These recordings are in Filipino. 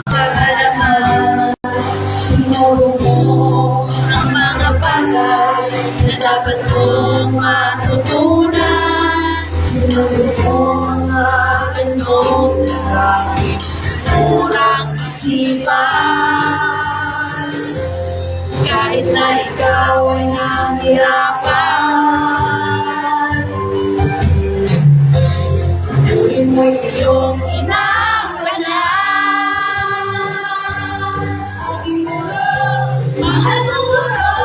Pag-alaman, tinuro mo ang mga bagay na dapat kong matutunan. Sinabi mo mga tanong na aking murang isipan. Kahit na ikaw ay nahihirapan, tuloy mo iyong inawalan. Aking guro, mahal kong guro,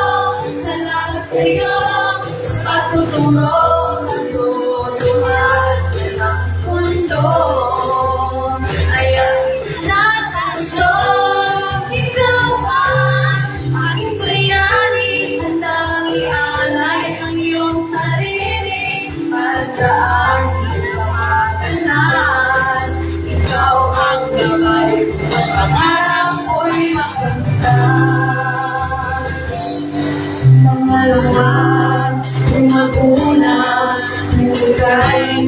salamat sa iyong pagtuturo. Nagtutuhan ng mundo ay ang natanong. Ikaw ang aking bayani, handang ialay ang iyong sarili para sa aking pamaganan. Ikaw ang gabay, ang pangarap ko'y maganda. Mga luwag, kung magulang, ngunit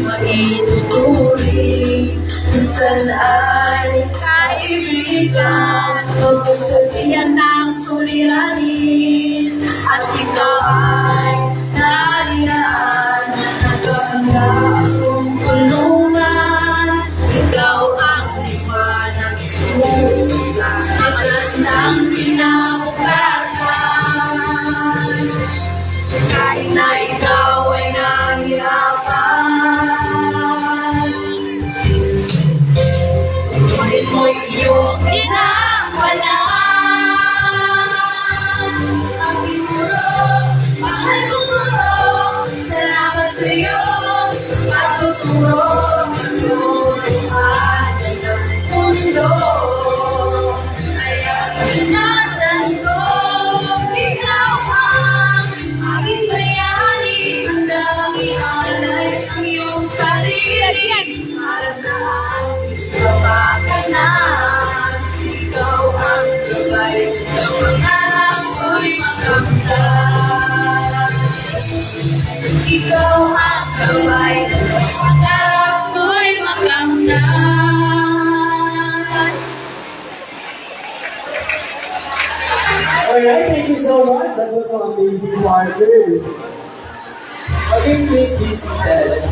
maituturing. Minsan ay kaibigan, pagpasabihan ng suliranin. At ikaw ay nariyaan, nagkakanda akong tulungan. Ikaw ang liwanag sa magandang kinabukasan. Kahit na ikaw ay nahihirapan, tuloy mo iyong inawalan. Aking guro, mahal kong guro, salamat sa iyong pagtuturo. Nagtutuhan ng mundo ay ang ingatan ko. Ikaw ang aking bayani, handang ialay ang iyong sarili para sa aking kapakanan. Ikaw ang gabay, ang pangarap ko'y maganda. Ikaw ang gabay, ang pangarap ko'y maganda. Alright, thank you so much. That was an amazing quarter. Okay, please be seated.